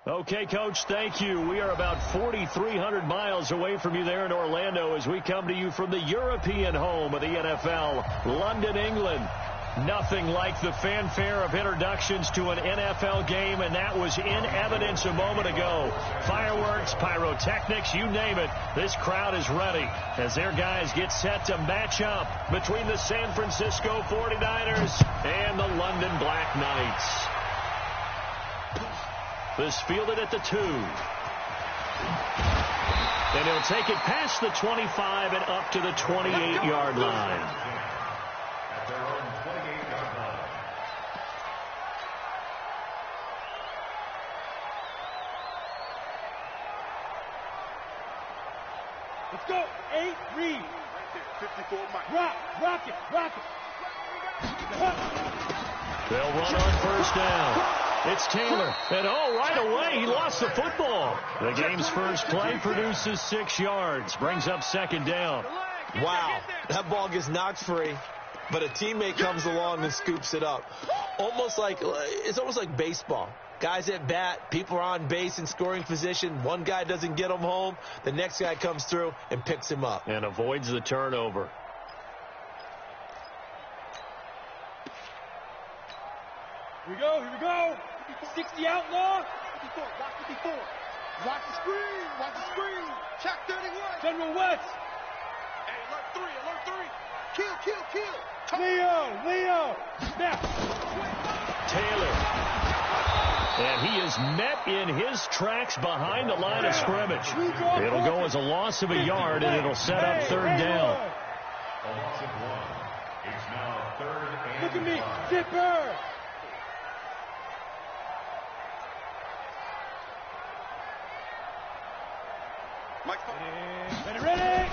Okay, Coach, thank you. We are about 4,300 miles away from you there in Orlando as we come to you from the European home of the NFL, London, England. Nothing like the fanfare of introductions to an NFL game, and that was in evidence a moment ago. Fireworks, pyrotechnics, you name it. This crowd is ready as their guys get set to match up between the San Francisco 49ers and the London Black Knights. This fielded at the 2. And he'll take it past the 25 and up to the 28-yard line. At their own 28-yard line. Let's go. 8, read. 54, Mike. Rock it. They'll run on first down. It's Taylor. And, right away, he lost the football. The game's first play produces 6 yards. Brings up second down. Wow, that ball gets knocked free, but a teammate comes along and scoops it up. It's almost like baseball. Guys at bat, people are on base in scoring position. One guy doesn't get him home. The next guy comes through and picks him up. And avoids the turnover. Here we go. 60 outlaw. 54, watch 54. Watch the screen. Check 31. General West. Hey, alert 3. Kill. Leo. Now. Taylor. And he is met in his tracks behind the line of scrimmage. It'll go as a loss of a yard, and it'll set up third down. A loss of 1. It's now third and Look at me. 5. Zipper. Ready.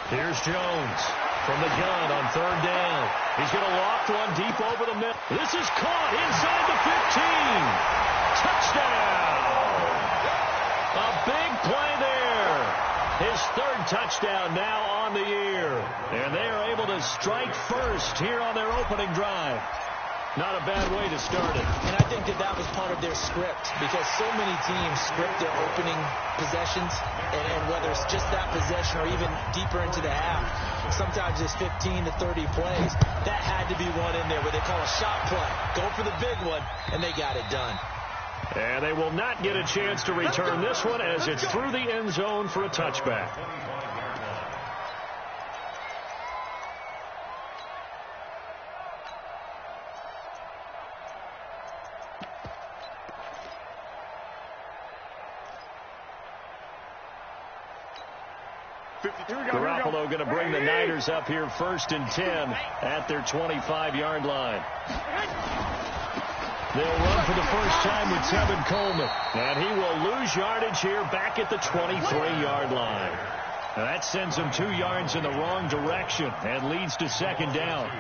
Here's Jones from the gun on third down. He's going to loft one deep over the middle. This is caught inside the 15. Touchdown. A big play there. His third touchdown now on the year. And they are able to strike first here on their opening drive. Not a bad way to start it. And I think that was part of their script, because so many teams script their opening possessions, and whether it's just that possession or even deeper into the half, sometimes it's 15 to 30 plays. That had to be one in there where they call a shot play. Go for the big one, and they got it done. And they will not get a chance to return this one as it's through the end zone for a touchback. Garoppolo going to bring the Niners up here first and 10 at their 25-yard line. They'll run for the first time with Tevin Coleman. And he will lose yardage here back at the 23-yard line. Now that sends him 2 yards in the wrong direction and leads to second down.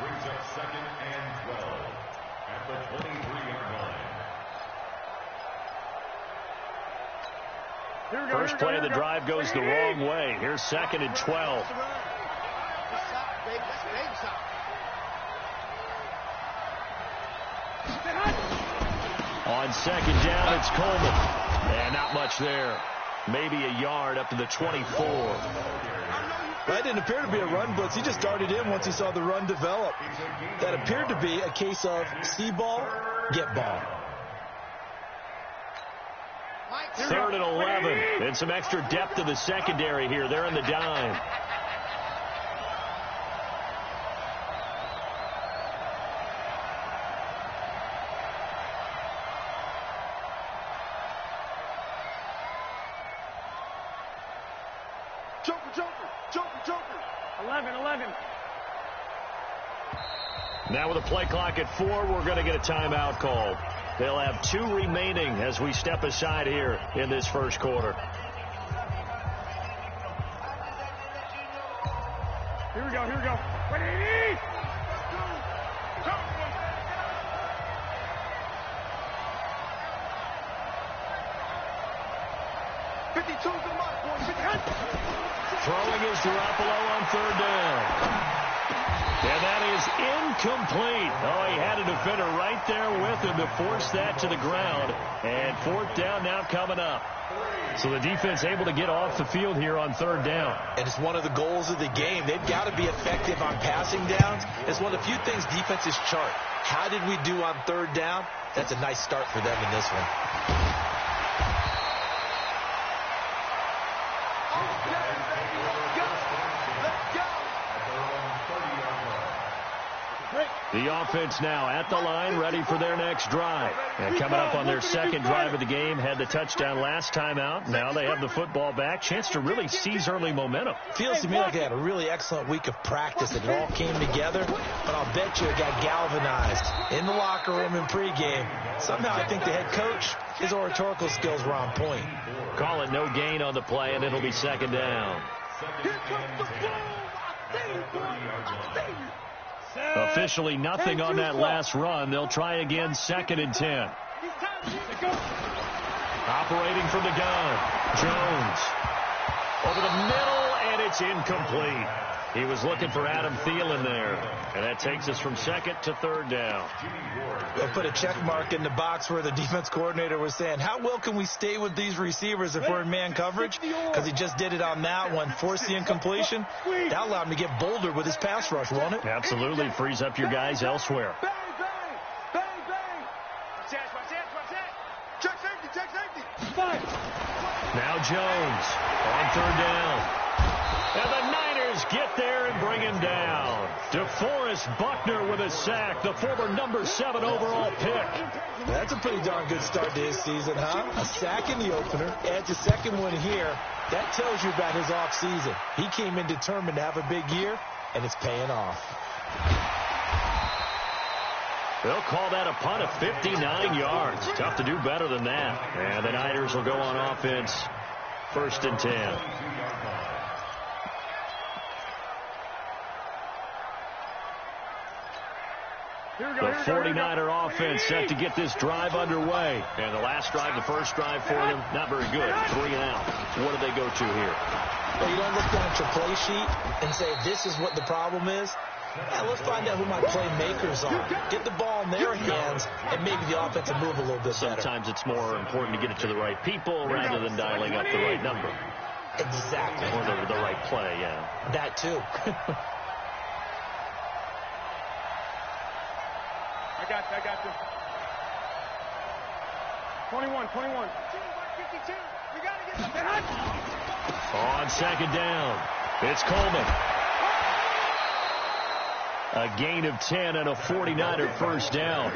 Brings up second and 12 at the 23-yard line. First play of the drive goes the wrong way. Here's second and 12. On second down, it's Coleman. And not much there. Maybe a yard up to the 24. That didn't appear to be a run blitz. He just darted in once he saw the run develop. That appeared to be a case of see ball, get ball. Third and 11. And some extra depth to the secondary here. They're in the dime. Joker. 11. Now with a play clock at 4, we're going to get a timeout called. They'll have 2 remaining as we step aside here in this first quarter. Here we go. Ready? Throwing is Garoppolo on third down. And that is incomplete. Oh, he had a defender right there with him to force that to the ground. And fourth down now coming up. So the defense able to get off the field here on third down. And it's one of the goals of the game. They've got to be effective on passing downs. It's one of the few things defenses chart. How did we do on third down? That's a nice start for them in this one. The offense now at the line, ready for their next drive. And coming up on their second drive of the game, had the touchdown last time out. Now they have the football back. Chance to really seize early momentum. Feels to me like they had a really excellent week of practice. It all came together, but I'll bet you it got galvanized in the locker room in pregame. Somehow I think the head coach, his oratorical skills were on point. Call it no gain on the play, and it'll be second down. Here comes the boom. I see you, boy. I see you. Officially nothing on that last run. They'll try again, 2nd and 10. Operating from the gun. Jones. Over the middle, and it's incomplete. He was looking for Adam Thielen there. And that takes us from 2nd to 3rd down. They'll put a check mark in the box where the defense coordinator was saying, how well can we stay with these receivers if we're in man coverage? Because he just did it on that one, forced the incompletion. That allowed him to get bolder with his pass rush, won't it? Absolutely. Frees up your guys elsewhere. Bang, bang, bang, bang. Watch that. Check safety. Fine. Now Jones on 3rd down. And the Niners get there and bring him down. DeForest Buckner with a sack, the former number 7 overall pick. That's a pretty darn good start to his season, huh? A sack in the opener, adds a second one here. That tells you about his offseason. He came in determined to have a big year, and it's paying off. They'll call that a punt of 59 yards. Tough to do better than that. And the Niners will go on offense, 1st and 10. The 49er offense set to get this drive underway. And the last drive, the first drive for them, not very good. 3 and out. What do they go to here? Well, you don't look down at your play sheet and say, this is what the problem is. Yeah, let's find out who my playmakers are. Get the ball in their hands, and maybe the offense will move a little bit better. Sometimes it's more important to get it to the right people rather than dialing up the right number. Exactly. Or the right play, yeah. That, too. I got this. 21. 52. We got to get the On 2nd down, it's Coleman. A gain of 10 and a 49er first down.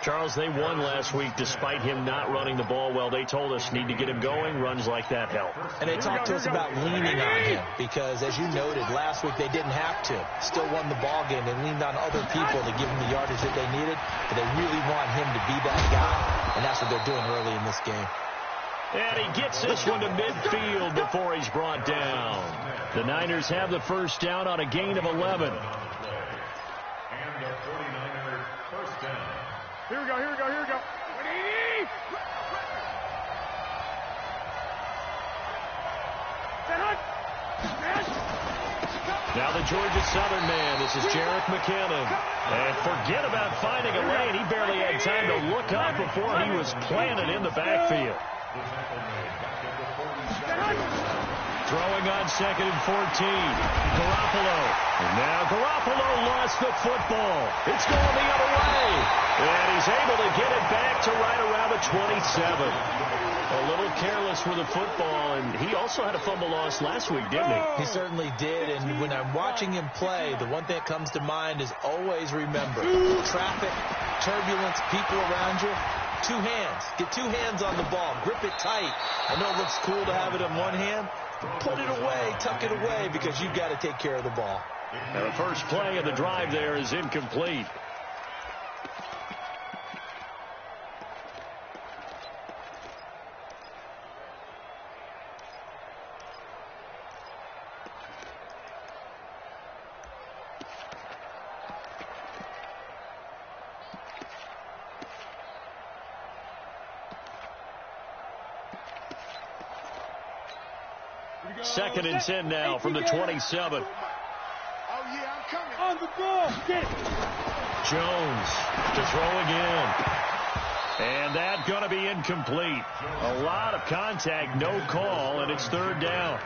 Charles, they won last week despite him not running the ball well. They told us need to get him going. Runs like that help. And they talked to us about leaning on him because, as you noted, last week they didn't have to. Still won the ball game. They leaned on other people to give him the yardage that they needed. But they really want him to be that guy, and that's what they're doing early in this game. And he gets this one to midfield before he's brought down. The Niners have the first down on a gain of 11. And the 49ers first down. Here we go. Now the Georgia Southern man. This is Jerick McKinnon. And forget about finding a lane. He barely had time to look up before he was planted in the backfield. Throwing on 2nd and 14. Garoppolo. And now Garoppolo lost the football. It's going the other way. And he's able to get it back to right around the 27. A little careless with the football, and he also had a fumble loss last week, didn't he? He certainly did, and when I'm watching him play, the one thing that comes to mind is always remember, traffic, turbulence, people around you, 2 hands. Get 2 hands on the ball. Grip it tight. I know it looks cool to have it in one hand, but put it away, tuck it away, because you've got to take care of the ball. Now the first play of the drive there is incomplete. Second and 10 now from the 27. Oh, yeah, I'm coming. Jones to throw again. And that's going to be incomplete. A lot of contact, no call, and it's third down.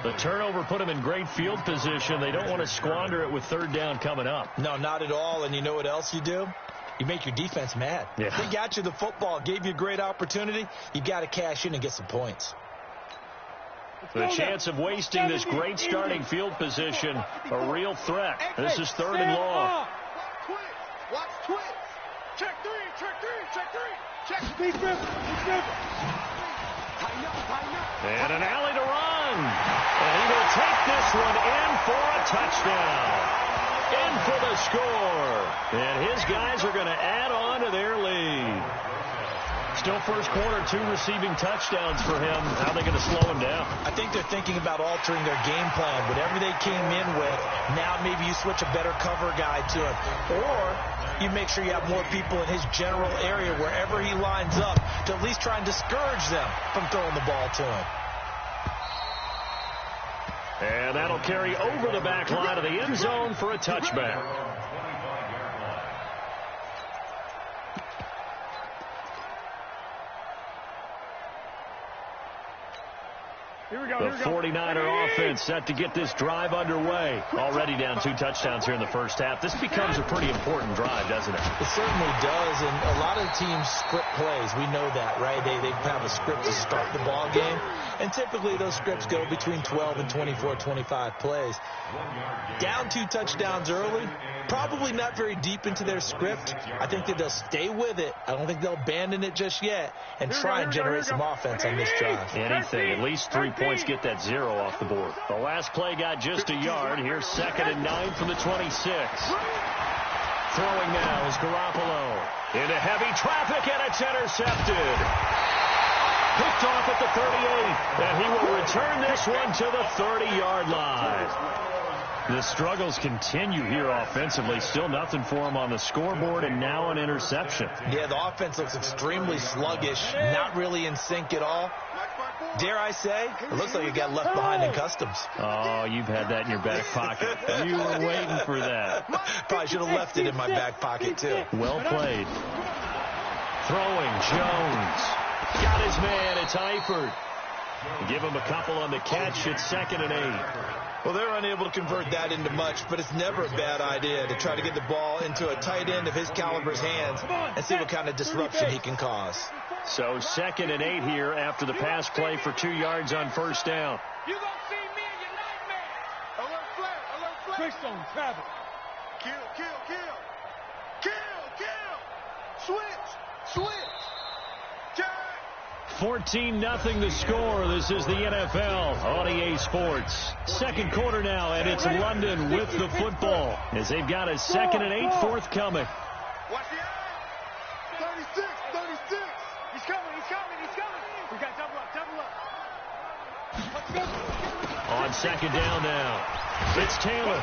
The turnover put them in great field position. They don't want to squander it with third down coming up. No, not at all. And you know what else you do? You make your defense mad. Yeah. They got you the football, gave you a great opportunity. You got to cash in and get some points. The chance of wasting this great starting field position, a real threat. This is third and long. Watch twitch. Check three. Check. And an alley to run. And he will take this one in for a touchdown. In for the score. And his guys are going to add on to their lead. Still first quarter, 2 receiving touchdowns for him. How are they going to slow him down? I think they're thinking about altering their game plan. Whatever they came in with, now maybe you switch a better cover guy to him. Or you make sure you have more people in his general area wherever he lines up to at least try and discourage them from throwing the ball to him. And that'll carry over the back line of the end zone for a touchback. The 49er offense set to get this drive underway. Already down 2 touchdowns here in the first half. This becomes a pretty important drive, doesn't it? It certainly does, and a lot of teams script plays. We know that, right? They have a script to start the ball game, and typically those scripts go between 12 and 24, 25 plays. Down 2 touchdowns early, probably not very deep into their script. I think that they'll stay with it. I don't think they'll abandon it just yet and try and generate some offense on this drive. Anything, at least 3 points, get that 0 off the board. The last play got just a yard. Here's 2nd and 9 from the 26. Throwing now is Garoppolo. Into heavy traffic, and it's intercepted. Picked off at the 38, and he will return this one to the 30-yard line. The struggles continue here offensively. Still nothing for him on the scoreboard, and now an interception. Yeah, the offense looks extremely sluggish, not really in sync at all. Dare I say, it looks like it got left behind in customs. Oh, you've had that in your back pocket. You were waiting for that. Probably should have left it in my back pocket, too. Well played. Throwing, Jones. Got his man, it's Eifert. Give him a couple on the catch. It's 2nd and 8. Well, they're unable to convert that into much, but it's never a bad idea to try to get the ball into a tight end of his caliber's hands and see what kind of disruption he can cause. So 2nd and 8 here after the pass play for 2 yards on first down. You gonna see me in your nightmare. Alert flat. Quick zone, travel. Kill. Switch. 14-0 the score. This is the NFL on EA Sports. Second quarter now, and it's London with the football as they've got a 2nd and 8 forthcoming. Watch the eye. 36. He's coming. We got double up. On 2nd down now, it's Taylor.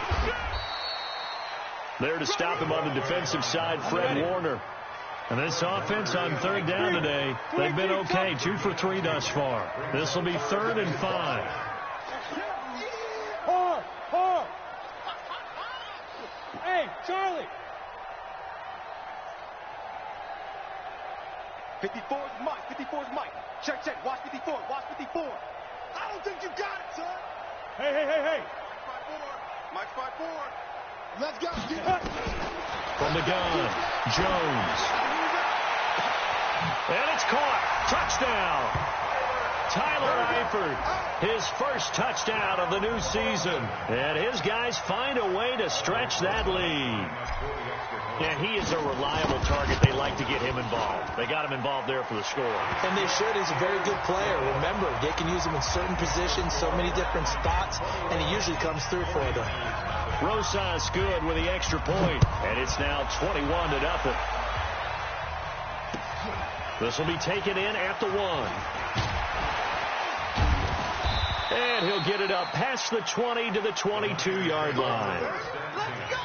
There to stop him on the defensive side, Fred Warner. And this offense on 3rd down today, they've been okay. 2 for 3 thus far. This will be 3rd and 5. Hey, Charlie. 54 is Mike. Check. Watch 54. I don't think you got it, son. Hey. Mike's 5-4. Let's go. From the gun, Jones. And it's caught. Touchdown. Tyler Eifert, his first touchdown of the new season. And his guys find a way to stretch that lead. And he is a reliable target. They like to get him involved. They got him involved there for the score. And they should. He's a very good player. Remember, they can use him in certain positions, so many different spots, and he usually comes through for them. Rosas good with the extra point, and it's now 21-0. This will be taken in at the 1. And he'll get it up past the 20 to the 22-yard line. Let's go!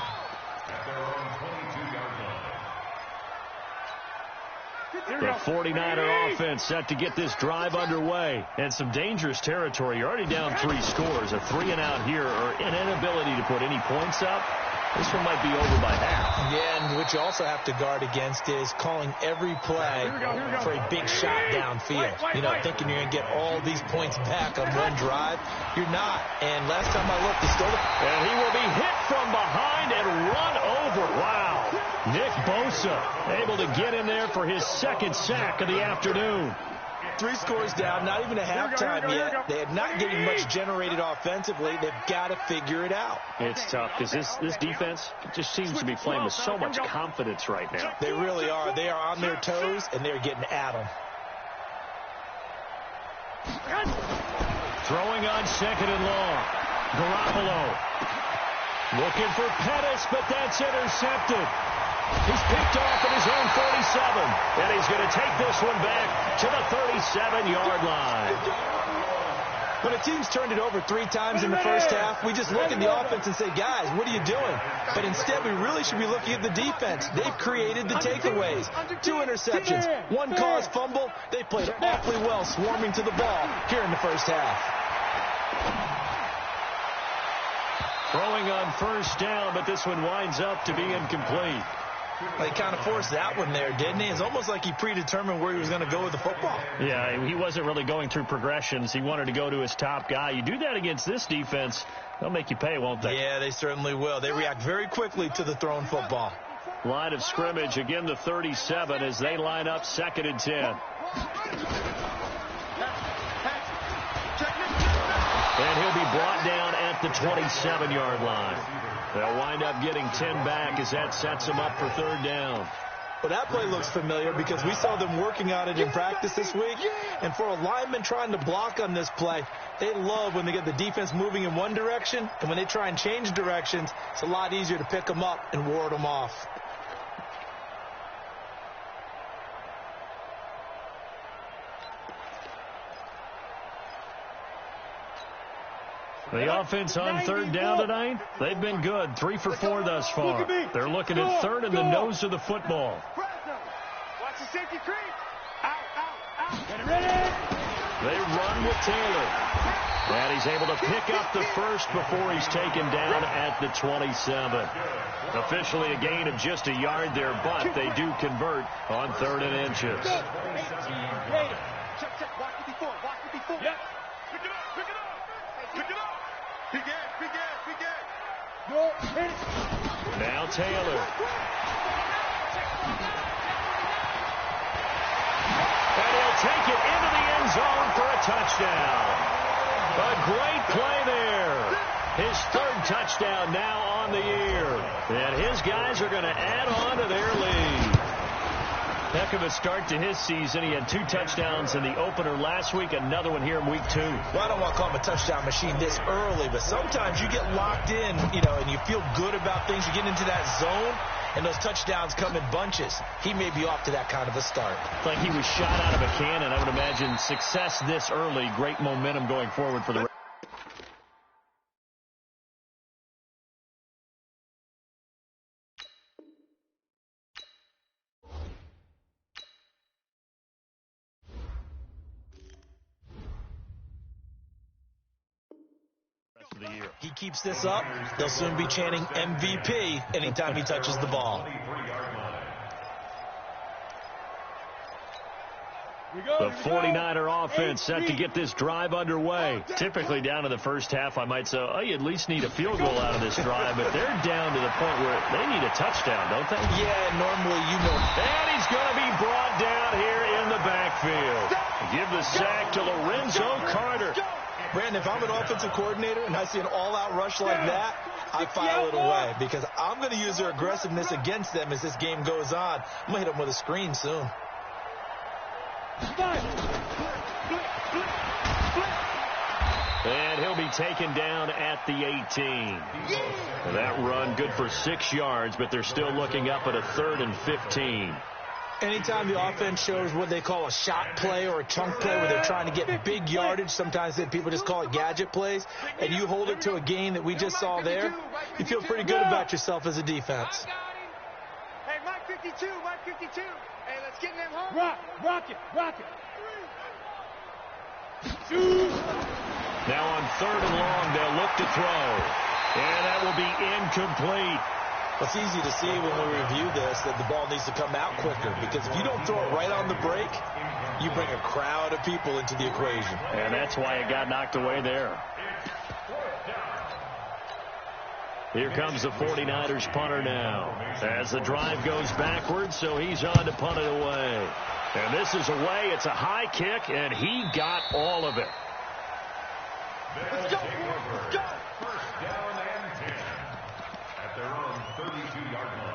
The 49er offense set to get this drive underway. And some dangerous territory. You're already down 3 scores. A 3-and-out here or an inability to put any points up This one might be over by half. Yeah, and what you also have to guard against is calling every play for a big shot downfield. You know, thinking you're going to get all these points back on one drive. You're not. And last time I looked, he stole it. And he will be hit from behind and run over. Wow. Nick Bosa able to get in there for his second sack of the afternoon. 3 scores down, not even a halftime yet. They are not getting much generated offensively. They've got to figure it out. It's tough because this defense just seems to be playing with so much confidence right now. They really are. They are on their toes, and they're getting at them. Throwing on second and long. Garoppolo looking for Pettis, but that's intercepted. He's picked off at his own 47, and he's going to take this one back to the 37-yard line. When a team's turned it over 3 times in the first half, we just look at the offense and say, guys, what are you doing? But instead, we really should be looking at the defense. They've created the takeaways. 2 interceptions, 1 caused fumble. They played awfully well swarming to the ball here in the first half. Throwing on first down, but this one winds up to be incomplete. He kind of forced that one there, didn't he? It's almost like he predetermined where he was going to go with the football. Yeah, he wasn't really going through progressions. He wanted to go to his top guy. You do that against this defense, they'll make you pay, won't they? Yeah, they certainly will. They react very quickly to the thrown football. Line of scrimmage, again the 37 as they line up 2nd and 10. And he'll be brought down at the 27-yard line. They'll wind up getting 10 back as that sets them up for 3rd down. Well, that play looks familiar because we saw them working on it in practice this week. And for a lineman trying to block on this play, they love when they get the defense moving in one direction. And when they try and change directions, it's a lot easier to pick them up and ward them off. The offense on 3rd down tonight, they've been good. 3 for 4 thus far. They're looking at 3rd and the nose of the football. Watch the safety creep. Out. Get ready. They run with Taylor. And he's able to pick up the first before he's taken down at the 27. Officially a gain of just a yard there, but they do convert on 3rd and inches. Check. Watch the before. Yep. Pick it up. Now Taylor. And he'll take it into the end zone for a touchdown. A great play there. His 3rd touchdown now on the year. And his guys are going to add on to their lead. Heck of a start to his season. He had 2 touchdowns in the opener last week, another one here in week 2. Well, I don't want to call him a touchdown machine this early, but sometimes you get locked in, and you feel good about things. You get into that zone, and those touchdowns come in bunches. He may be off to that kind of a start. It's like he was shot out of a cannon. I would imagine success this early, great momentum going forward for the of the year. He keeps this up, they'll soon be chanting MVP anytime he touches the ball. The 49er offense set to get this drive underway. Typically down to the first half, I might say, you at least need a field goal out of this drive, but they're down to the point where they need a touchdown, don't they? Yeah, normally And he's going to be brought down here in the backfield. Give the sack to Lorenzo Carter. Brandon, if I'm an offensive coordinator and I see an all-out rush like that, I file it away because I'm going to use their aggressiveness against them as this game goes on. I'm going to hit them with a screen soon. And he'll be taken down at the 18. That run good for 6 yards, but they're still looking up at a 3rd and 15. Anytime the offense shows what they call a shot play or a chunk play where they're trying to get big yardage, sometimes people just call it gadget plays, and you hold it to a gain that we just saw there, you feel pretty good about yourself as a defense. Hey, Mike 52. Hey, let's get them home. Rock it. Now on 3rd and long, they'll look to throw. And that will be incomplete. It's easy to see when we review this that the ball needs to come out quicker, because if you don't throw it right on the break, you bring a crowd of people into the equation. And that's why it got knocked away there. Here comes the 49ers punter now. As the drive goes backwards, so he's on to punt it away. And this is away. It's a high kick, and he got all of it. Let's go. Let's go. First down and 10 at their own 32-yard line.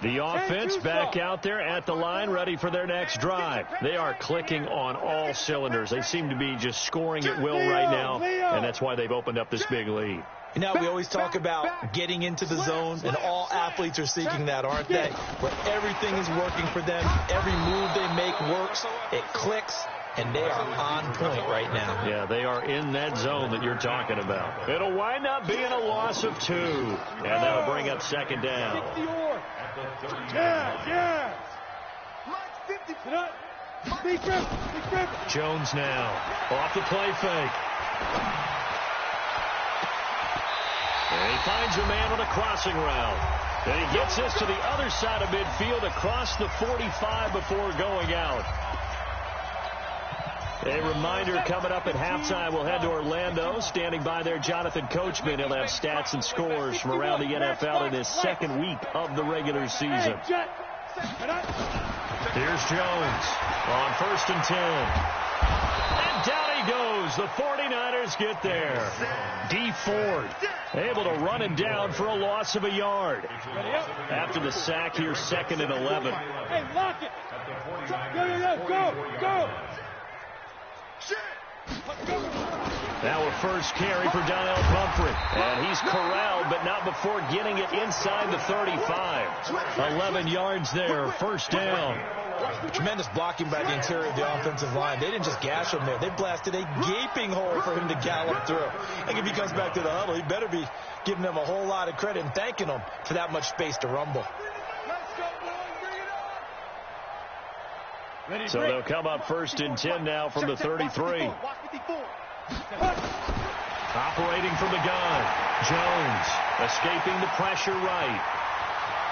The offense back out there at the line, ready for their next drive. They are clicking on all cylinders. They seem to be just scoring at will right now, and that's why they've opened up this big lead. You know, we always talk about getting into the zone, and all athletes are seeking that, aren't they? Where everything is working for them. Every move they make works. It clicks, and they are on point right now. Yeah, they are in that zone that you're talking about. It'll wind up being a loss of 2, and that'll bring up second down. Jones now off the play fake. And he finds a man on a crossing route. And he gets this to the other side of midfield across the 45 before going out. A reminder, coming up at halftime, we'll head to Orlando. Standing by there, Jonathan Coachman. He'll have stats and scores from around the NFL in his second week of the regular season. Here's Jones on 1st and 10. And down he goes. The 49ers get there. D. Ford able to run him down for a loss of a yard. After the sack here, 2nd and 11. Hey, lock it. Go. Now a first carry for Donnell Pumphrey. And he's corralled, but not before getting it inside the 35. 11 yards there, first down. Tremendous blocking by the interior of the offensive line. They didn't just gash him there. They blasted a gaping hole for him to gallop through. I think if he comes back to the huddle, he better be giving them a whole lot of credit and thanking them for that much space to rumble. So they'll come up 1st and 10 now from the 33. Operating from the gun. Jones escaping the pressure right.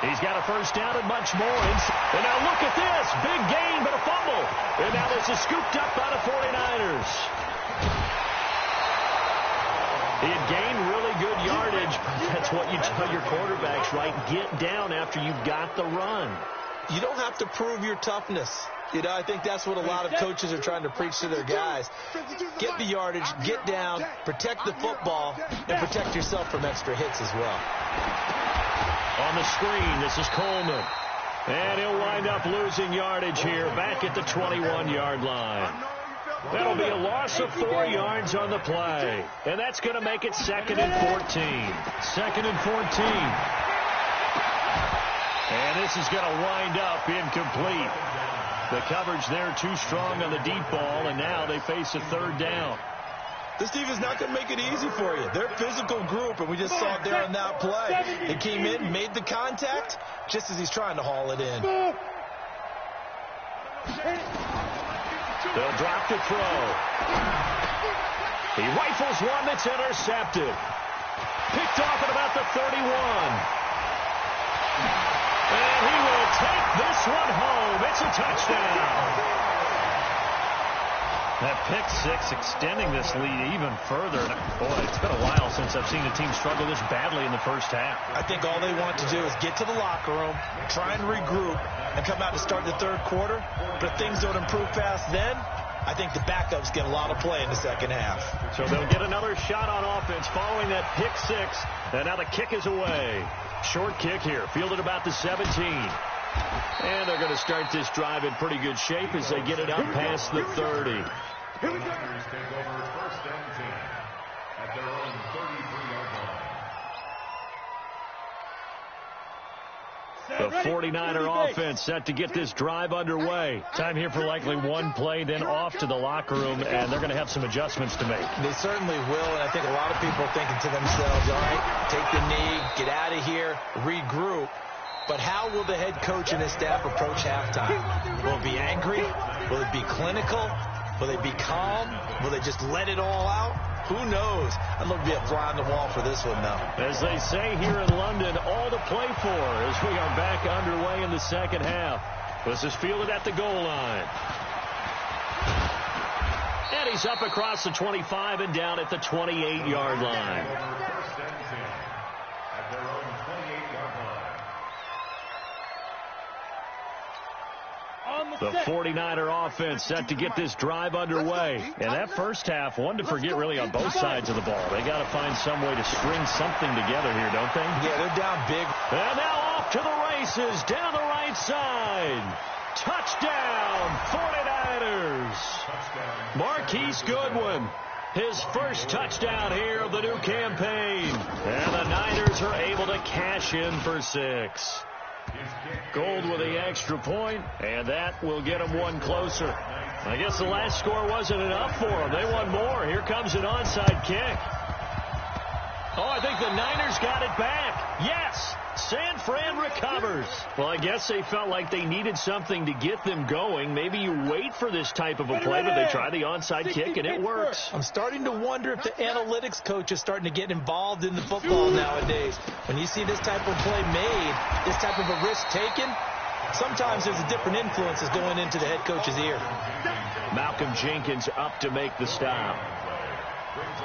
He's got a first down and much more. And now look at this. Big gain, but a fumble. And now this is scooped up by the 49ers. He had gained really good yardage. That's what you tell your quarterbacks, right? Get down after you've got the run. You don't have to prove your toughness. You know, I think that's what a lot of coaches are trying to preach to their guys. Get the yardage, get down, protect the football, and protect yourself from extra hits as well. On the screen, this is Coleman. And he'll wind up losing yardage here back at the 21-yard line. That'll be a loss of 4 yards on the play. And that's going to make it 2nd and 14. 2nd and 14. And this is going to wind up incomplete. The coverage there too strong on the deep ball, and now they face a 3rd down. This team is not going to make it easy for you. They're a physical group, and we just saw it there on that play. They came in, made the contact, just as he's trying to haul it in. They'll drop to throw. He rifles one that's intercepted. Picked off at about the 31. And he will take this one home. It's a touchdown. That pick six extending this lead even further. Boy, it's been a while since I've seen a team struggle this badly in the first half. I think all they want to do is get to the locker room, try and regroup, and come out to start the 3rd quarter. But if things don't improve fast then, I think the backups get a lot of play in the 2nd half. So they'll get another shot on offense following that pick six. And now the kick is away. Short kick here, fielded about the 17. And they're going to start this drive in pretty good shape as they get it up past the 30. The Niners take over 1st and 10 at their own 33-yard line. The 49er offense set to get this drive underway. Time here for likely one play, then off to the locker room, and they're going to have some adjustments to make. They certainly will, and I think a lot of people are thinking to themselves, all right, take the knee, get out of here, regroup. But how will the head coach and his staff approach halftime? Will it be angry? Will it be clinical? Will they be calm? Will they just let it all out? Who knows? I'd love to be a fly on the wall for this one, though. As they say here in London, all to play for as we are back underway in the second half. This is fielded at the goal line. And he's up across the 25 and down at the 28-yard line. First and 10 at their own 28-yard line. The 49er offense set to get this drive underway. And that first half, one to forget really on both sides of the ball. They got to find some way to string something together here, don't they? Yeah, they're down big. And now off to the races down the right side. Touchdown, 49ers. Marquise Goodwin, his first touchdown here of the new campaign. And the Niners are able to cash in for 6. Gold with the extra point, and that will get them one closer. I guess the last score wasn't enough for them. They want more. Here comes an onside kick. Oh, I think the Niners got it back. Yes, San Fran recovers. Well, I guess they felt like they needed something to get them going. Maybe you wait for this type of a play, but they try the onside kick, and it works. I'm starting to wonder if the analytics coach is starting to get involved in the football nowadays. When you see this type of play made, this type of a risk taken, sometimes there's a different influences going into the head coach's ear. Malcolm Jenkins up to make the stop.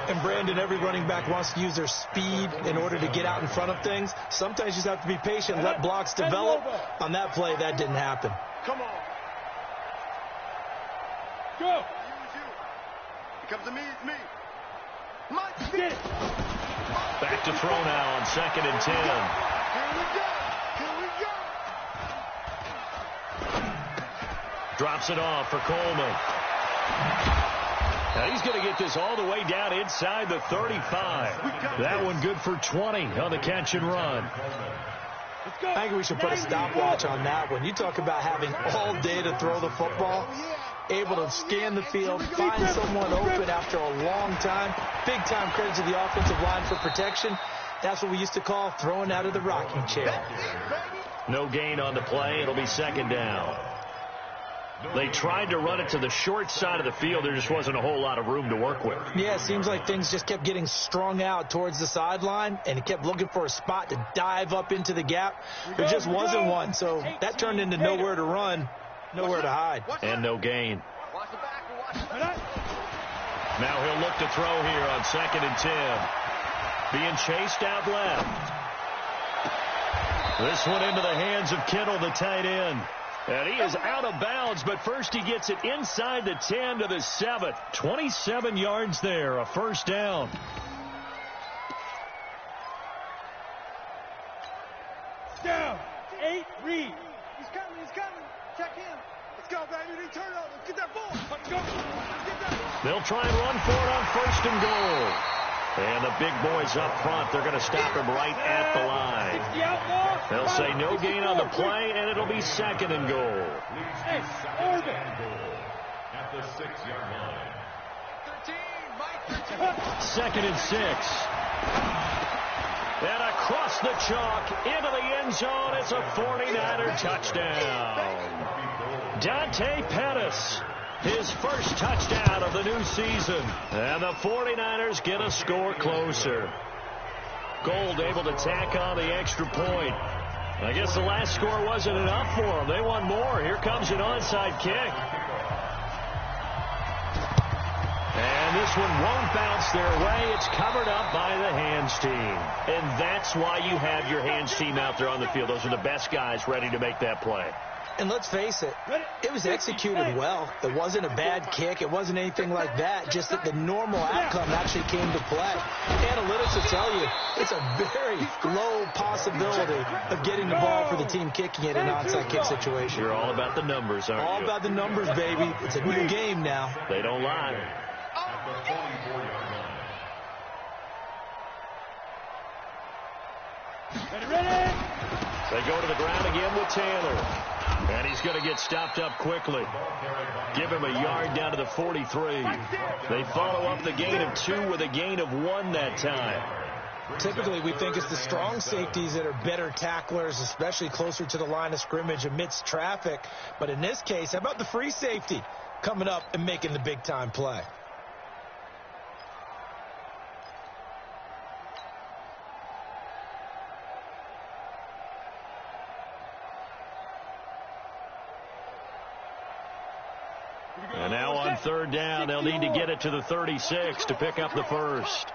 And, Brandon, every running back wants to use their speed in order to get out in front of things. Sometimes you just have to be patient, let blocks develop. On that play, that didn't happen. Come on. Go. It comes to me, it's me. Mike, get it. Back to throw now on 2nd and 10. Here we go. Here we go. Drops it off for Coleman. Now he's going to get this all the way down inside the 35. That one good for 20 on the catch and run. I think we should put a stopwatch on that one. You talk about having all day to throw the football, able to scan the field, find someone open after a long time. Big time credit to the offensive line for protection. That's what we used to call throwing out of the rocking chair. No gain on the play. It'll be 2nd down. They tried to run it to the short side of the field. There just wasn't a whole lot of room to work with. Yeah, it seems like things just kept getting strung out towards the sideline, and he kept looking for a spot to dive up into the gap. There just wasn't one, so that turned into nowhere to run, nowhere to hide. And no gain. Now he'll look to throw here on 2nd and 10. Being chased out left. This one into the hands of Kittle, the tight end. And he is out of bounds, but first he gets it inside the 10 to the 7. 27 yards there, a first down. Down. 8, read. He's coming, he's coming. Check in. Let's go, baby. Turn over. Let's get that ball. Let's go. Let's get that ball. They'll try and run for it on 1st and goal. And the big boys up front, they're going to stop him right at the line. They'll say no gain on the play, and it'll be 2nd and goal. At the 6-yard line. 2nd and 6. And across the chalk into the end zone. It's a 49er touchdown. Dante Pettis. His first touchdown of the new season. And the 49ers get a score closer. Gold able to tack on the extra point. I guess the last score wasn't enough for them. They want more. Here comes an onside kick. And this one won't bounce their way. It's covered up by the hands team. And that's why you have your hands team out there on the field. Those are the best guys ready to make that play. And let's face it, it was executed well. It wasn't a bad kick. It wasn't anything like that. Just that the normal outcome actually came to play. Analytics will tell you it's a very low possibility of getting the ball for the team kicking it in an onside kick situation. You're all about the numbers, aren't you? All about the numbers, baby. It's a new game now. They don't lie. At the 44-yard line. Ready? They go to the ground again with Taylor. And he's going to get stopped up quickly. Give him a yard down to the 43. They follow up the gain of 2 with a gain of 1 that time. Typically, we think it's the strong safeties that are better tacklers, especially closer to the line of scrimmage amidst traffic. But in this case, how about the free safety coming up and making the big-time play? And now on third down, they'll need to get it to the 36 to pick up the first.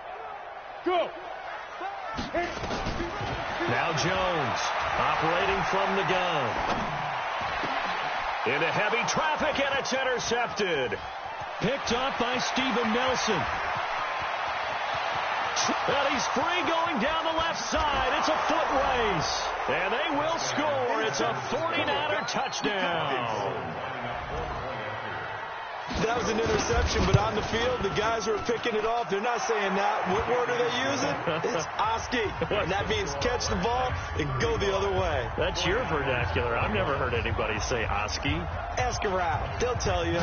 Go. Now Jones operating from the gun. Into heavy traffic, and it's intercepted. Picked up by Steven Nelson. And he's free going down the left side. It's a foot race. And they will score. It's a 49er touchdown. That was an interception, but on the field, the guys who are picking it off, they're not saying that. What word are they using? It's Oski. And that means catch the ball and go the other way. That's your vernacular. I've never heard anybody say Oski. Ask around. They'll tell you.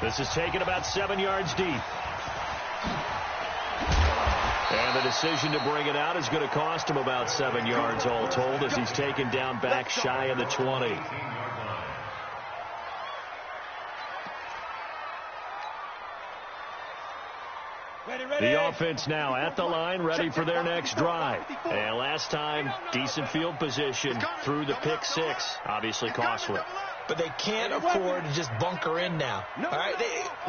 This is taken about 7 yards deep. And the decision to bring it out is going to cost him about 7 yards all told as he's taken down back shy of the 20. The offense now at the line, ready for their next drive. And last time, decent field position through the pick six. Obviously costly. But they can't afford to just bunker in now. All right,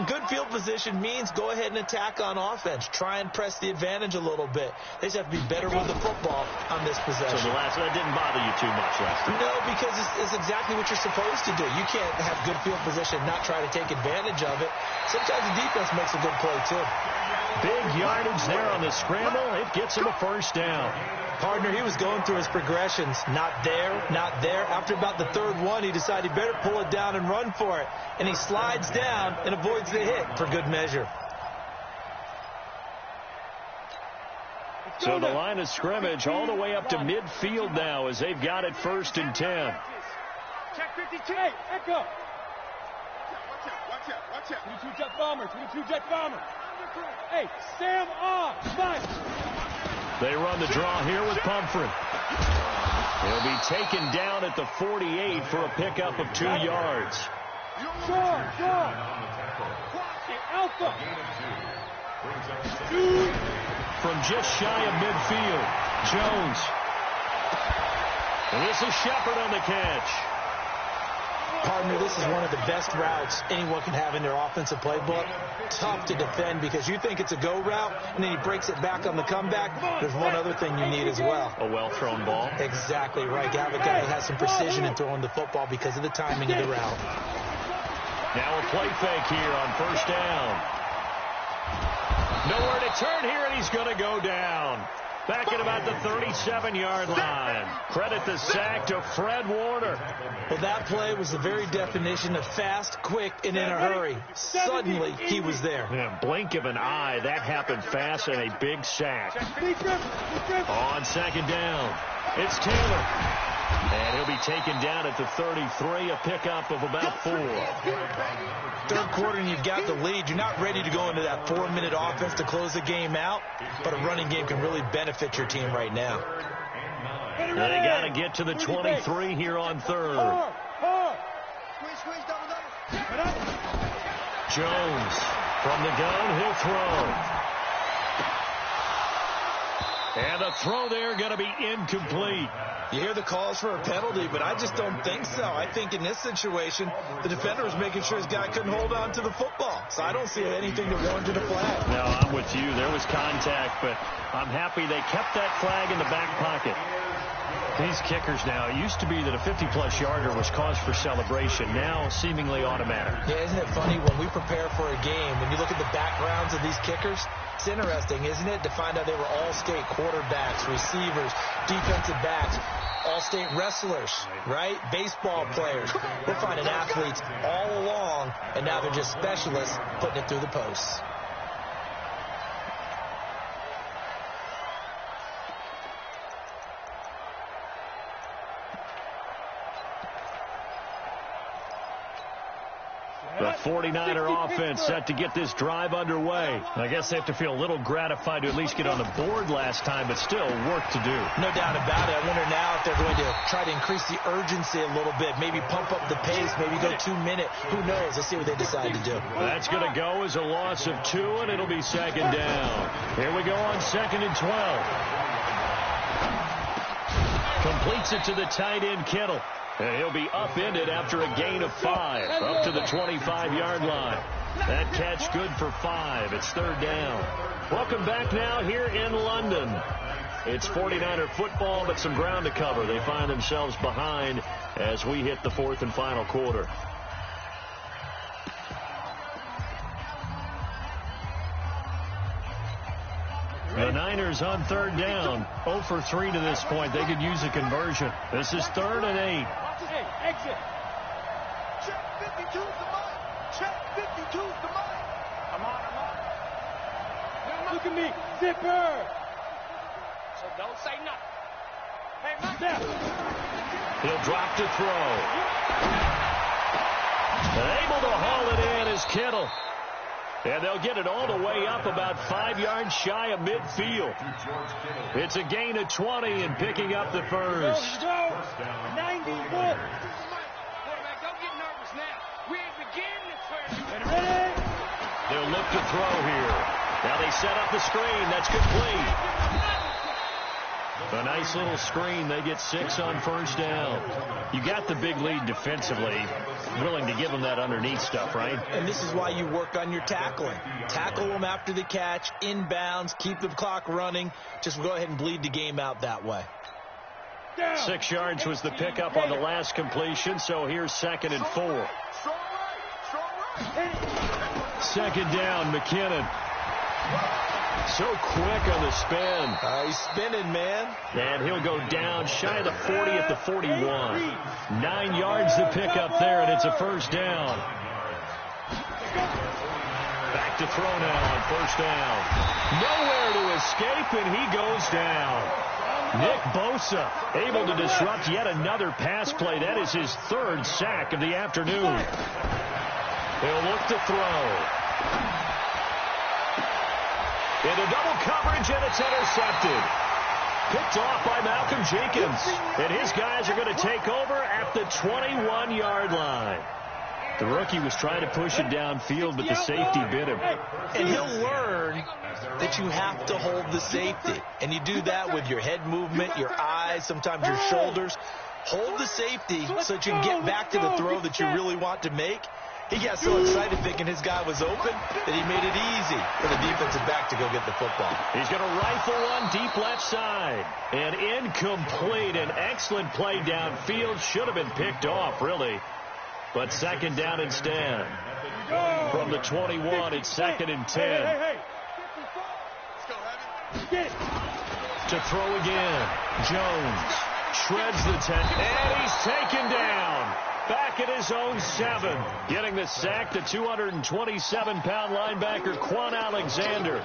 good field position means go ahead and attack on offense. Try and press the advantage a little bit. They just have to be better with the football on this possession. So that didn't bother you too much last time? No, because it's exactly what you're supposed to do. You can't have good field position and not try to take advantage of it. Sometimes the defense makes a good play, too. Big yardage there on the scramble. It gets him a first down. Partner, he was going through his progressions. Not there, not there. After about the third one, he decided he better pull it down and run for it. And he slides down and avoids the hit for good measure. So the line of scrimmage all the way up to midfield now as they've got it 1st and 10. Check 52. Echo. Watch out. 22 jet bomber. 22 jet bomber. Hey, Sam on. Nice. They run the draw here with Pumphrey. He'll be taken down at the 48 for a pickup of 2 yards. Short. Alpha. From just shy of midfield, Jones. And this is Shepard on the catch. Partner, this is one of the best routes anyone can have in their offensive playbook. Tough to defend because you think it's a go route, and then he breaks it back on the comeback. There's one other thing you need as well. A well-thrown ball. Exactly right. You have a guy who has some precision in throwing the football because of the timing of the route. Now a play fake here on 1st down. Nowhere to turn here, and he's going to go down. Back at about the 37-yard line. Credit the sack to Fred Warner. Well, that play was the very definition of fast, quick, and in a hurry. Suddenly, he was there. Yeah, blink of an eye, that happened fast, and a big sack. On 2nd down, it's Taylor. And he'll be taken down at the 33, a pickup of about 4. Third quarter, and you've got the lead. You're not ready to go into that 4-minute offense to close the game out, but a running game can really benefit your team right now. They got to get to the 23 here on 3rd. Jones from the gun, he'll throw. And the throw there going to be incomplete. You hear the calls for a penalty, but I just don't think so. I think in this situation, the defender was making sure his guy couldn't hold on to the football. So I don't see anything that warranted a flag. No, I'm with you. There was contact, but I'm happy they kept that flag in the back pocket. These kickers now, it used to be that a 50-plus yarder was cause for celebration. Now, seemingly automatic. Yeah, isn't it funny when we prepare for a game, when you look at the backgrounds of these kickers, it's interesting, isn't it, to find out they were all-state quarterbacks, receivers, defensive backs, all-state wrestlers, right? Baseball players. We're finding athletes all along, and now they're just specialists putting it through the posts. The 49er offense set to get this drive underway. I guess they have to feel a little gratified to at least get on the board last time, but still work to do. No doubt about it. I wonder now if they're going to try to increase the urgency a little bit, maybe pump up the pace, maybe go 2 minute. Who knows? Let's see what they decide to do. That's going to go as a loss of 2, and it'll be second down. Here we go on 2nd and 12. Completes it to the tight end, Kittle. And he'll be upended after a gain of 5, up to the 25-yard line. That catch good for 5. It's 3rd down. Welcome back now here in London. It's 49er football, but some ground to cover. They find themselves behind as we hit the 4th and final quarter. The Niners on 3rd down. 0 for 3 to this point. They could use a conversion. This is 3rd and 8. Hey, exit. Check 52's the money. Check 52's the money. I'm on. Look at me. Zipper. So don't say nothing. Hey, my step. He'll drop to throw. Able to haul it in is Kittle. And they'll get it all the way up about 5 yards shy of midfield. It's a gain of 20 and picking up the first. 91. Quarterback, don't get nervous now. We ain't beginning this first. Ready? They'll look to throw here. Now they set up the screen. That's complete. A nice little screen. They get 6 on 1st down. You got the big lead defensively. Willing to give them that underneath stuff, right? And this is why you work on your tackling. Tackle them after the catch, inbounds, keep the clock running. Just go ahead and bleed the game out that way. 6 yards was the pickup on the last completion, so here's 2nd and 4. 2nd down, McKinnon. So quick on the spin. He's spinning, man. And he'll go down shy of the 40 at the 41. 9 yards to pick up there, and it's a 1st down. Back to throw now on 1st down. Nowhere to escape, and he goes down. Nick Bosa able to disrupt yet another pass play. That is his 3rd sack of the afternoon. He'll look to throw. Into double coverage, and it's intercepted. Picked off by Malcolm Jenkins. And his guys are going to take over at the 21-yard line. The rookie was trying to push it downfield, but the safety bit him. And he'll learn that you have to hold the safety. And you do that with your head movement, your eyes, sometimes your shoulders. Hold the safety so that you can get back to the throw that you really want to make. He got so excited thinking his guy was open that he made it easy for the defensive back to go get the football. He's going to rifle one deep left side. And incomplete. An excellent play downfield. Should have been picked off, really. But 2nd down instead. From the 21, it's 2nd and 10. To throw again. Jones shreds the 10. And he's taken down. Back at his own 7. Getting the sack, the 227-pound linebacker, Quan Alexander.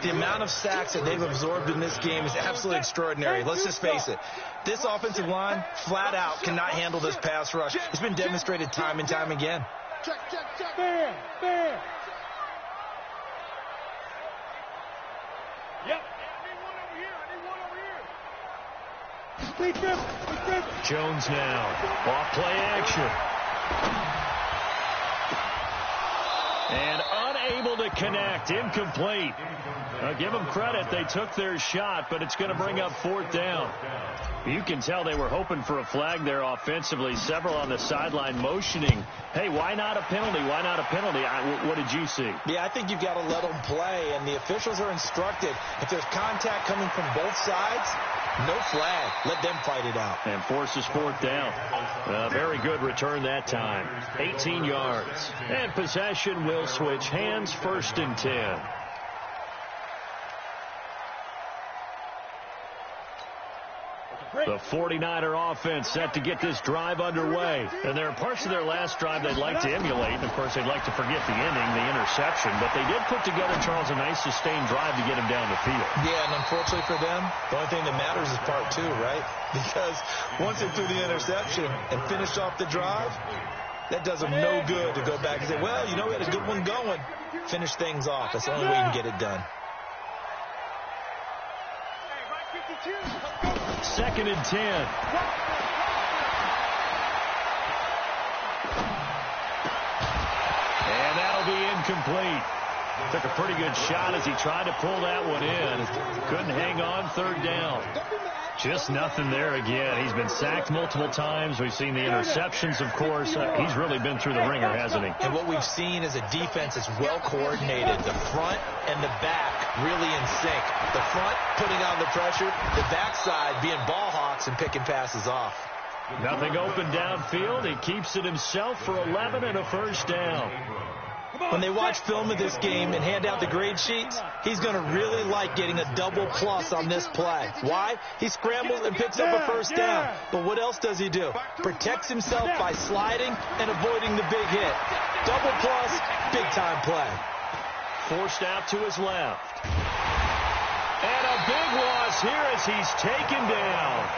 The amount of sacks that they've absorbed in this game is absolutely extraordinary. Let's just face it. This offensive line, flat out, cannot handle this pass rush. It's been demonstrated time and time again. Check. Fair. Yep. I need one over here. Jones now. Off play action. And unable to connect. Incomplete. Now give them credit. They took their shot, but it's going to bring up 4th down. You can tell they were hoping for a flag there offensively. Several on the sideline motioning. Hey, why not a penalty? Why not a penalty? What did you see? Yeah, I think you've got to let them play, and the officials are instructed. If there's contact coming from both sides, no flag. Let them fight it out. And forces 4th down. Very good return that time. 18 yards. And possession will switch hands. 1st and 10. The 49er offense set to get this drive underway. And there are parts of their last drive they'd like to emulate. And, of course, they'd like to forget the ending, the interception. But they did put together, Charles, a nice sustained drive to get him down the field. Yeah, and unfortunately for them, the only thing that matters is part 2, right? Because once they threw the interception and finished off the drive, That does them no good to go back and say, well, you know, we had a good one going. Finish things off. That's the only way you can get it done. 2nd and 10. And that'll be incomplete. Took a pretty good shot as he tried to pull that one in. Couldn't hang on. 3rd down. Just nothing there again. He's been sacked multiple times. We've seen the interceptions, of course. He's really been through the ringer, hasn't he? And what we've seen is a defense that's well coordinated. The front and the back really in sync. The front putting on the pressure. The backside being ball hawks and picking passes off. Nothing open downfield. He keeps it himself for 11 and a 1st down. When they watch film of this game and hand out the grade sheets, he's going to really like getting a double plus on this play. Why? He scrambles and picks up a 1st down. But what else does he do? Protects himself by sliding and avoiding the big hit. Double plus, big-time play. Forced out to his left. And a big loss here as he's taken down.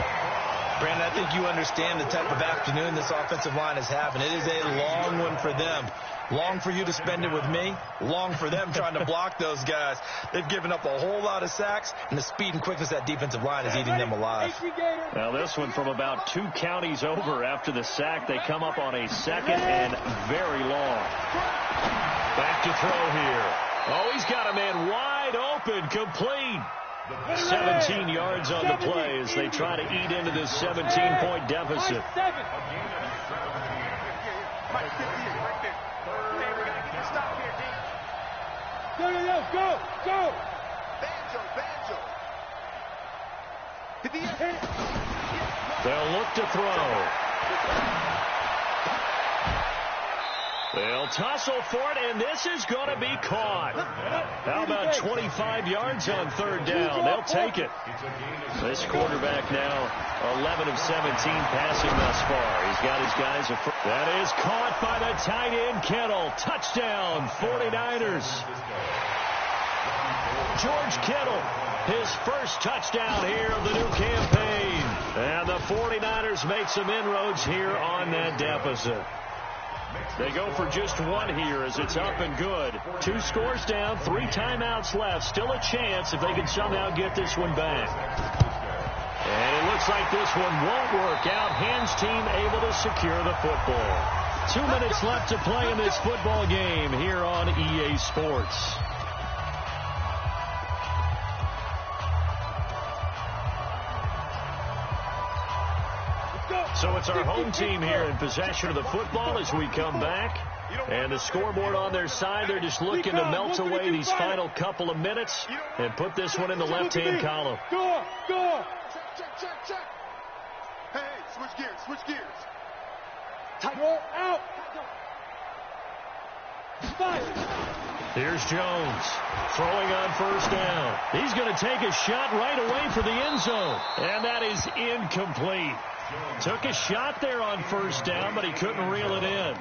Brandon, I think you understand the type of afternoon this offensive line is having. It is a long one for them. Long for you to spend it with me. Long for them trying to block those guys. They've given up a whole lot of sacks, and the speed and quickness of that defensive line is eating them alive. Now this one from about 2 counties over after the sack. They come up on a 2nd and very long. Back to throw here. Oh, he's got a man wide open, complete. 17 yards on the play as they try to eat into this 17-point deficit. Go! They'll look to throw. They'll tussle for it, and this is going to be caught. How about 25 yards on 3rd down? They'll take it. This quarterback now 11 of 17 passing thus far. He's got his guys. That is caught by the tight end, Kittle. Touchdown, 49ers. George Kittle, his first touchdown here of the new campaign. And the 49ers make some inroads here on that deficit. They go for just 1 here as it's up and good. 2 scores down, 3 timeouts left. Still a chance if they can somehow get this one back. And it looks like this one won't work out. Hands team able to secure the football. 2 minutes left to play in this football game here on EA Sports. So it's our home team here in possession of the football as we come back. And the scoreboard on their side, they're just looking to melt away these final couple of minutes and put this one in the left-hand column. Go! Check. Hey, switch gears. Tight. Out. Here's Jones throwing on 1st down. He's going to take a shot right away for the end zone. And that is incomplete. Took a shot there on 1st down, but he couldn't reel it in.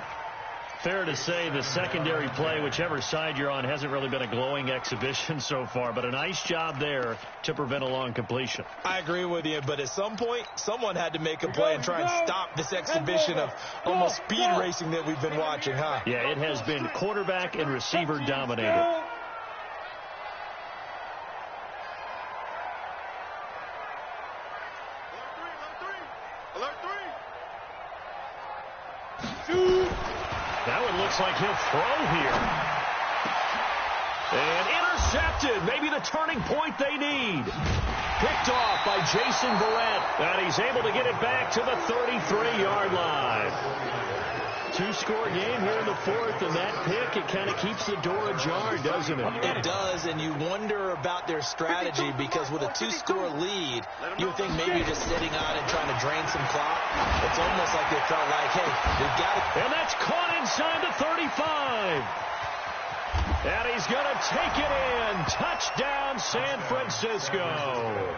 Fair to say the secondary play, whichever side you're on, hasn't really been a glowing exhibition so far, but a nice job there to prevent a long completion. I agree with you, but at some point, someone had to make a play and try and stop this exhibition of almost speed racing that we've been watching, huh? Yeah, it has been quarterback and receiver dominated. That one looks like he'll throw here. And intercepted. Maybe the turning point they need. Picked off by Jason Barrett. And he's able to get it back to the 33-yard line. 2-score game here in the 4th, and that pick, it kind of keeps the door ajar, doesn't it? It does, and you wonder about their strategy because with a 2-score lead, you would think maybe just sitting on and trying to drain some clock. It's almost like they felt like, hey, we've got it. And that's caught inside the 35. And he's going to take it in. Touchdown, San Francisco.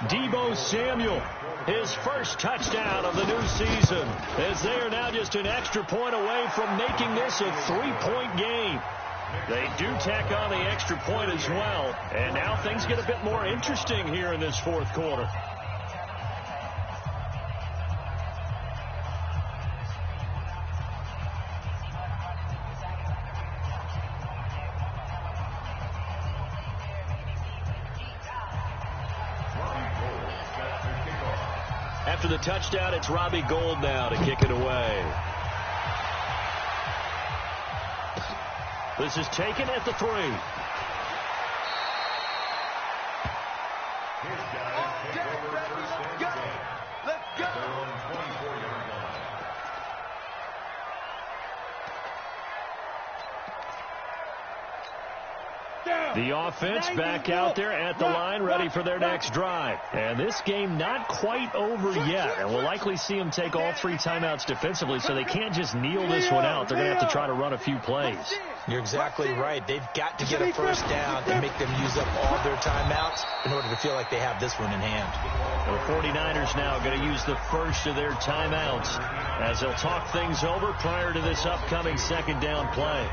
Deebo Samuel, his first touchdown of the new season, as they are now just an extra point away from making this a 3-point game. They do tack on the extra point as well, and now things get a bit more interesting here in this 4th quarter. After the touchdown, it's Robbie Gould now to kick it away. This is taken at the 3. Let's go. The offense back out there at the line, ready for their next drive. And this game not quite over yet. And we'll likely see them take all 3 timeouts defensively, so they can't just kneel this one out. They're going to have to try to run a few plays. You're exactly right. They've got to get a first down and make them use up all their timeouts in order to feel like they have this one in hand. The 49ers now going to use the first of their timeouts as they'll talk things over prior to this upcoming second down play.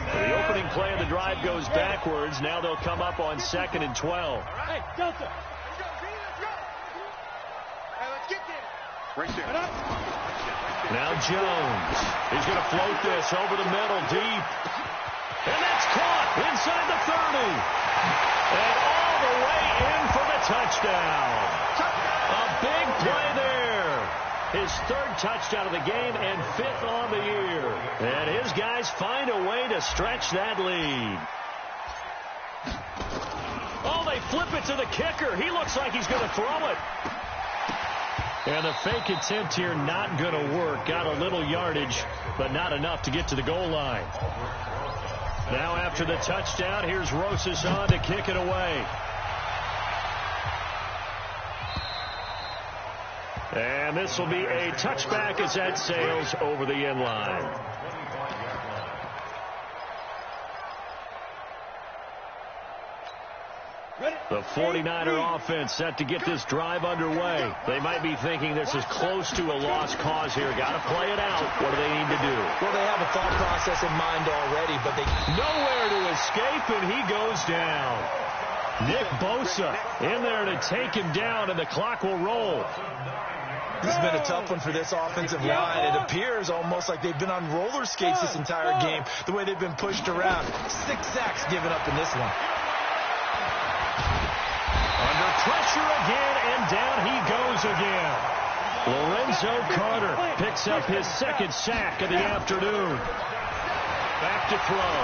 The opening play of the drive goes backwards. Now they'll come up on 2nd and 12. Hey, Delta. Let's get there. Right there. Now Jones. He's going to float this over the middle deep. And that's caught inside the 30. And all the way in for the touchdown. A big play there. His 3rd touchdown of the game and 5th on the year. And his guys find a way to stretch that lead. Oh, they flip it to the kicker. He looks like he's going to throw it. And the fake attempt here not going to work. Got a little yardage, but not enough to get to the goal line. Now after the touchdown, here's Rosas on to kick it away. And this will be a touchback as that sails over the end line. The 49er offense set to get this drive underway. They might be thinking this is close to a lost cause here. Got to play it out. What do they need to do? Well, they have a thought process in mind already, but they nowhere to escape, and he goes down. Nick Bosa in there to take him down, and the clock will roll. This has been a tough one for this offensive line. It appears almost like they've been on roller skates this entire game, the way they've been pushed around. 6 sacks given up in this one. Under pressure again, and down he goes again. Lorenzo Carter picks up his 2nd sack of the afternoon. Back to throw.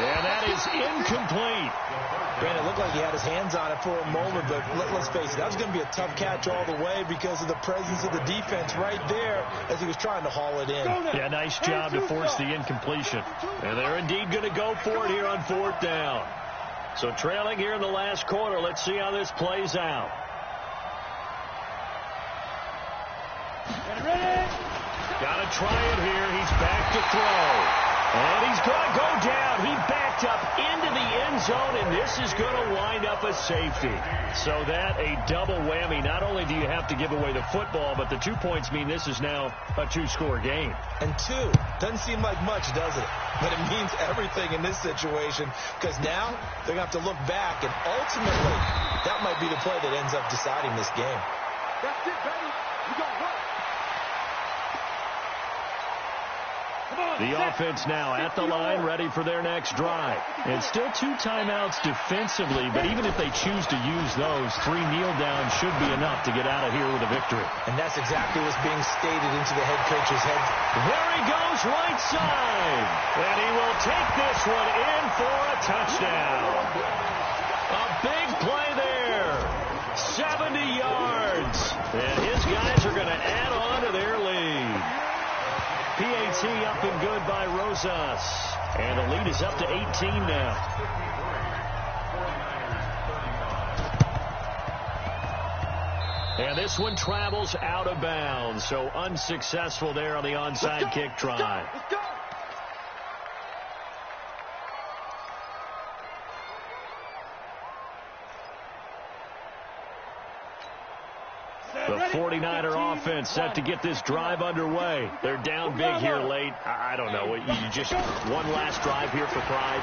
And that is incomplete. Brandon, it looked like he had his hands on it for a moment, but let's face it, that was going to be a tough catch all the way because of the presence of the defense right there as he was trying to haul it in. Yeah, nice job to force the incompletion. And they're indeed going to go for it here on 4th down. So trailing here in the last quarter, let's see how this plays out. Got to try it here. He's back to throw. And he's going to go down. He backed up into the end zone, and this is going to wind up a safety. So that a double whammy. Not only do you have to give away the football, but the 2 points mean this is now a 2-score game. And 2 doesn't seem like much, does it? But it means everything in this situation because now they're going to have to look back, and ultimately that might be the play that ends up deciding this game. That's it, baby. We got work. The offense now at the line, ready for their next drive. And still 2 timeouts defensively, but even if they choose to use those, 3 kneel downs should be enough to get out of here with a victory. And that's exactly what's being stated into the head coach's head. There he goes, right side. And he will take this one in for a touchdown. A big play there. 70 yards. And his guys are going to add on to their lead. PAT up and good by Rosas. And the lead is up to 18 now. And this one travels out of bounds. So unsuccessful there on the onside kick try. Let's go. The 49er offense set to get this drive underway. They're down big here late. I don't know. You just one last drive here for pride.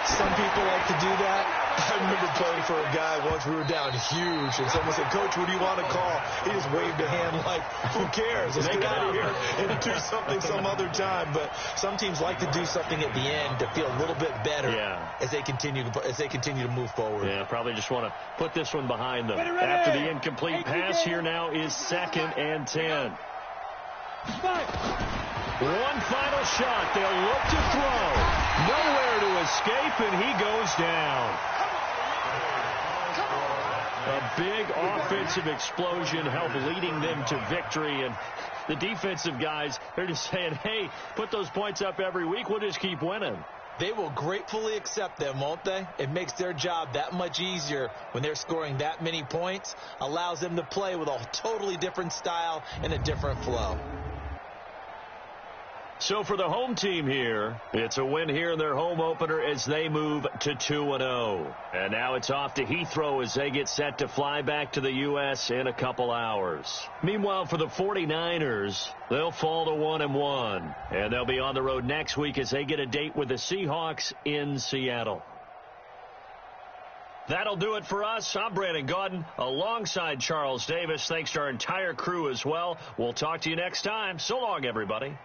Some people like to do that. I remember playing for a guy once. We were down huge, and someone said, "Coach, what do you want to call?" He just waved a hand like, "Who cares? Let's get out of here and do something some other time." But some teams like to do something at the end to feel a little bit better as they continue to move forward. Yeah, probably just want to put this one behind them. After the incomplete pass, here now is 2nd and 10. One final shot. They'll look to throw. Nowhere to escape, and he goes down. A big offensive explosion helped leading them to victory. And the defensive guys, they're just saying, hey, put those points up every week. We'll just keep winning. They will gratefully accept them, won't they? It makes their job that much easier when they're scoring that many points. Allows them to play with a totally different style and a different flow. So for the home team here, it's a win here in their home opener as they move to 2-0. And now it's off to Heathrow as they get set to fly back to the U.S. in a couple hours. Meanwhile, for the 49ers, they'll fall to 1-1. And they'll be on the road next week as they get a date with the Seahawks in Seattle. That'll do it for us. I'm Brandon Gaudin alongside Charles Davis. Thanks to our entire crew as well. We'll talk to you next time. So long, everybody.